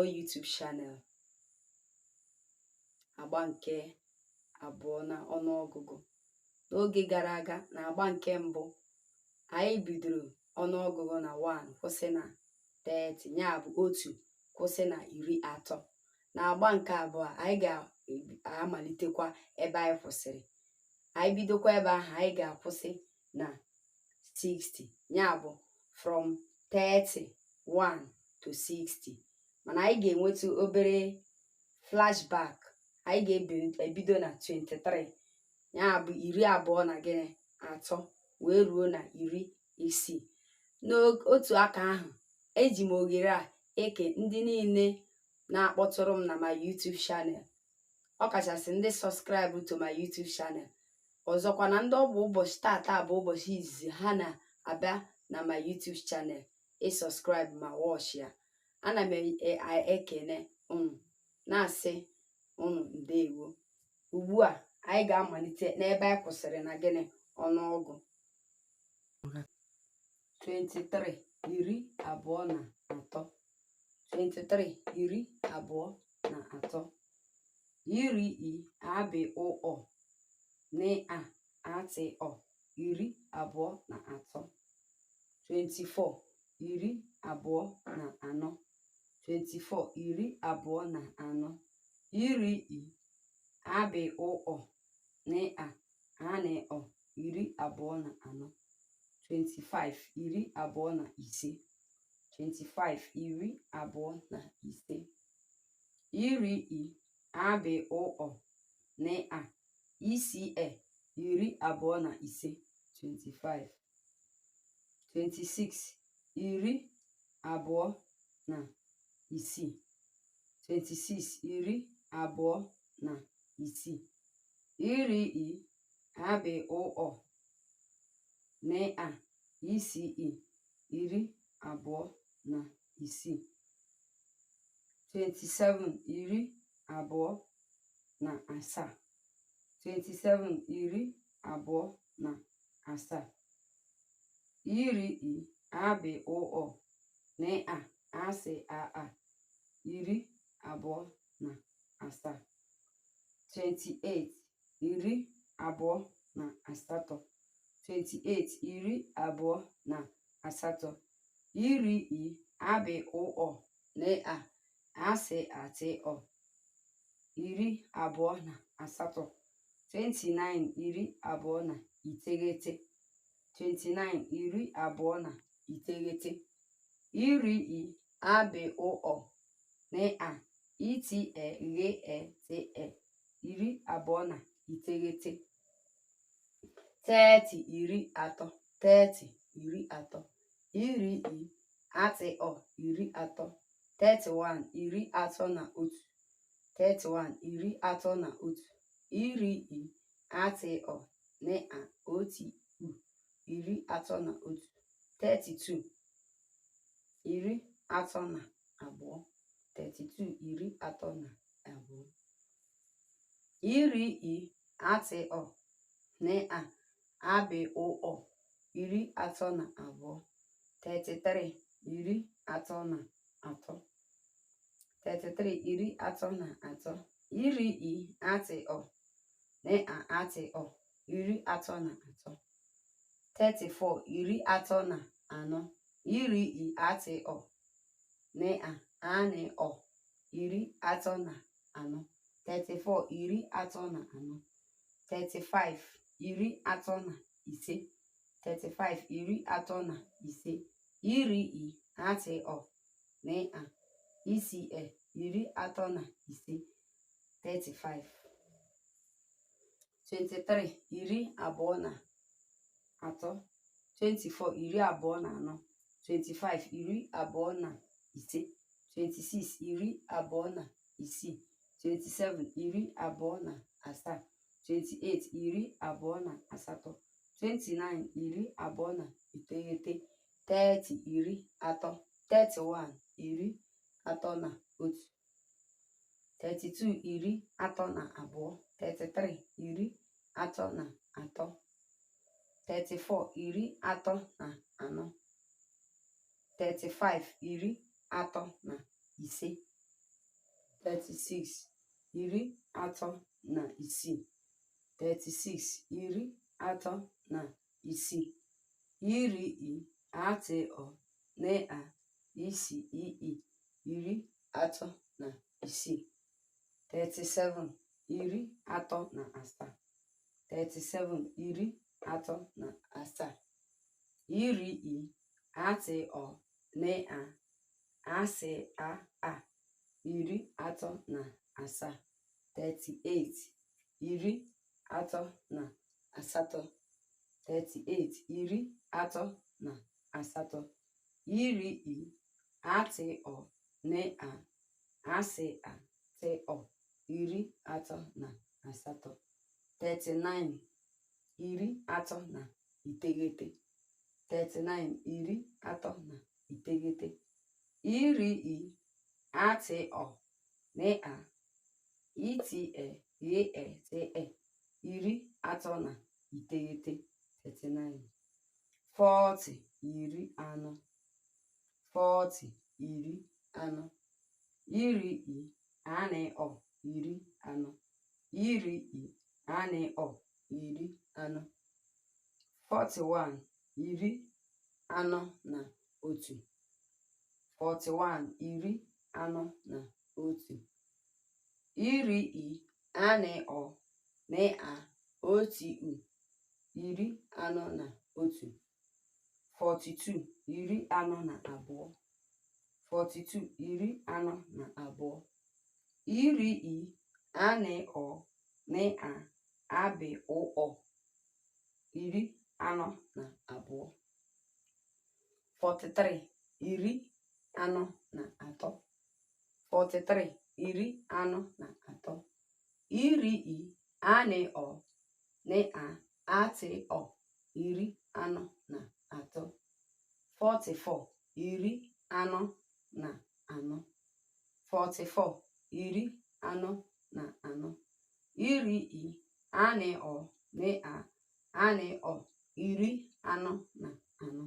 Udo YouTube channel. Agba nke abụọ na ọnụọgụgụ. N'oge gara aga na agba nke mbụ, anyị bidoro ọnụọgụgụ na 1 kwụsị na 30, ya bụ otu kwụsị na 30. Na agba nke abụọ anyị ga-amalitekwa ebe anyị kwụsịrị. Anyị bidokwa ebe ahụ, anyị ga-akwụsị na 60, ya bụ from 31 to 60. Mana anyị ga-enweta obere flashback. Anyị ga-ebido na 23, ya bụ 23 wee ruo na 60. N'otu aka ahụ, eji m oghere a eke ndị niile na-akpọtụrụ m na my YouTube channel, ọ kachasị ndị subscribe to my YouTube channel. Ọzọkwa na ndị ọ bụ ụbọchị tata bụ ụbọchị izizi ha na-abịa na my YouTube channel subscribe ma watch ya. Ana m ekene unu na-asị unu ndewo. Ugbu a anyị ga-amalite n'ebe anyị kwụsịrị na gịnị ọnụọgụ 23 23 23 iri abị ụọ na atị ọ 23 24 24 24 iri abị ụọ na anị ọ 24 25 25 25 iri abị ụọ na isi 25 26 26 iri abị ụọ na isi 26 27 27 27 iri abị ụọ na asị 27 28 28 iri abị ụọ na asị atị ọ 28 29 29 iri abị ụọ na iti ghe ete 29 30 30 iri atị ọ 30 31 31 iri atị ọ na otu 31 32 32 iri atị ọ na abị ụọ 32 33 33 iri atị ọ na atị ọ 33 34 iri atị ọ na anị ọ 34 34 35 35 iri atị ọ na isi 35 23 24 24 25 26 26 27 28 28 29 30 31 31 32 32 33 34 34 35 35 36 iri atọ na isii 36 iri atọ na isii iri I atọ na isii iri atọ na isii 37 iri atọ na asaa 37 iri atọ na asaa iri I atọ na asaa iri atọ na asaa 38 iri atọ na asatọ 38 iri atọ na asatọ iri I atọ na asatọ iri atọ na asatọ 39 iri atọ na iteghete 39 iri atọ na iteghete iri I atọ na iteghete iri atọ na iteghete 39 40 iri anọ 40 iri anọ iri I anọ iri anọ iri I anọ iri anọ 41 iri anọ na otu 41 iri anọ na otu iri I anọ na otu iri anọ na otu 42 iri anọ na abụọ 42 iri anọ na abụọ iri I anọ na abụọ iri anọ na abụọ 43 iri anọ na atọ 43 iri anọ na atọ iri I anọ na atọ iri anọ na atọ 44 iri anọ na anọ 44 iri anọ na anọ iri I anọ iri anọ na anọ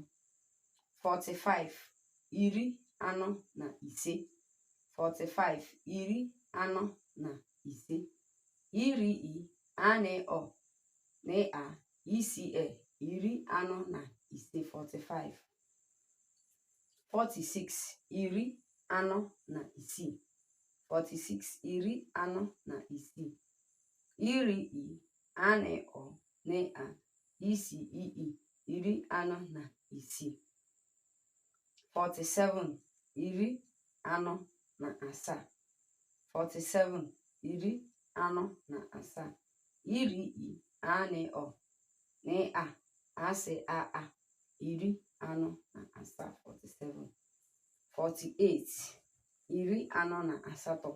45 iri anọ na ise 45 iri anọ na ise iri I anọ na iri anọ na ise 45 46 iri anọ na isii 46 iri anọ na isii iri I anọ na iri anọ na isii 47 iri anọ na asaa 47 iri anọ na asaa iri I anọ na asaa iri anọ na asaa 47 48 iri anọ na asatọ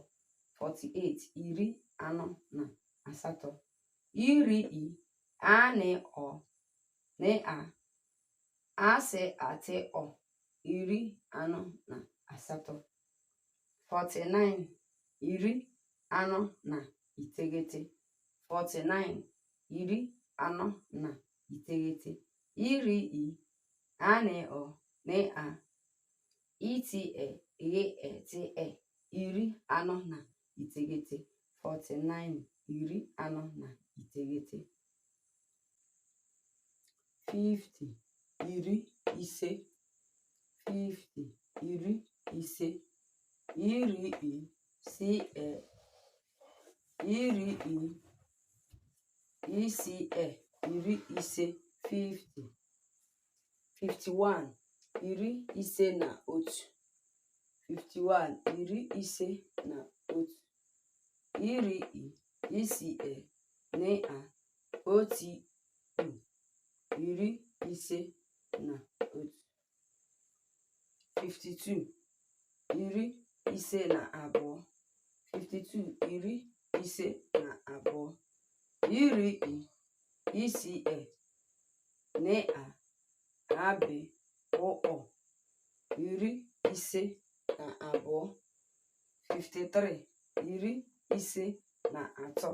48 iri anọ na asatọ iri I anọ na asatọ iri anọ na asatọ 49 iri anọ na iteghete 49 iri anọ na iteghete iri I anọ na iteghete iri anọ na iteghete 49 iri anọ na iteghete 50 iri ise 50 iri ise iri iri ise 50 51 iri ise na otu 51 iri ise na otu iri ise na otu iri ise na otu 52 iri ise na abụọ 52 iri ise na abụọ iri ise na abụọ iri ise na abụọ 53 iri ise na atọ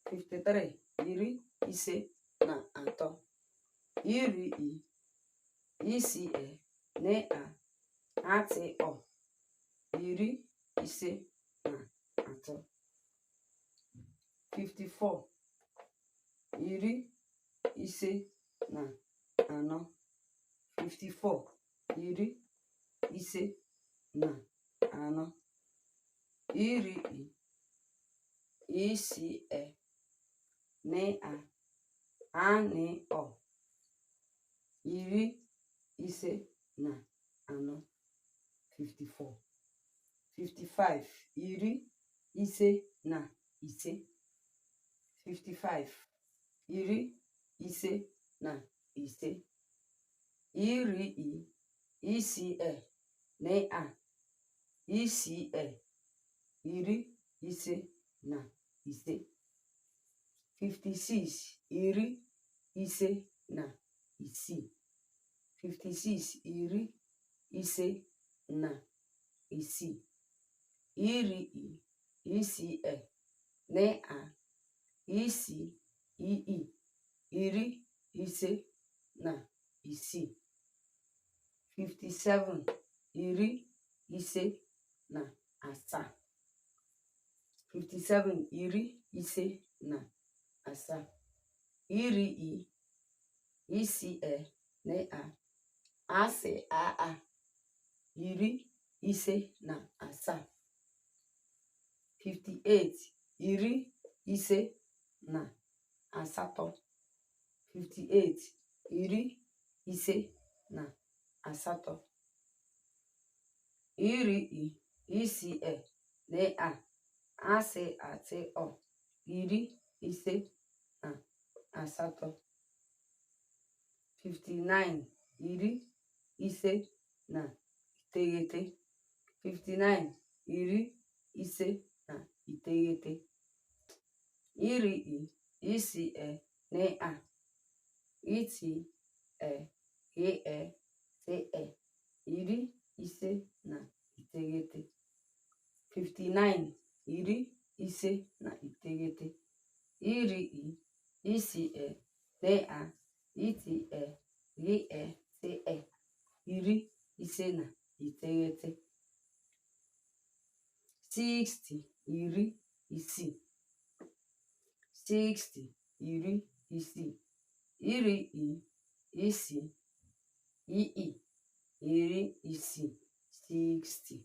53 iri ise na atọ iri ise na atọ iri ise na atọ. 54 iri ise na anọ. 54 iri ise na anọ. Iri isii ni a ani o. Iri ise na anọ. 54. 55 iri ise na ise. 55 iri ise na ise. Iri isii ni a isii iri ise na ise. 56 iri ise na isii. 56 iri ise na isii. Iri isii ni a isii iri ise na isii. 57 iri ise na asaa. 57 iri ise na asaa. Iri isii ni a asị aa iri ise na asaa. 58 iri ise na asatọ. 58 iri ise na asatọ. Iri isii ni a asị atọ iri ise na asatọ. 59 iri ise na iteghete. 59 iri ise na iteghete. Iri isii ni a iti iri ise na iteghete. 59 iri ise na iteghete. Iri isii ni a iti iri ise na iteghete. 60 iri isii. 60 iri isii. Iri isii iri isii. 60.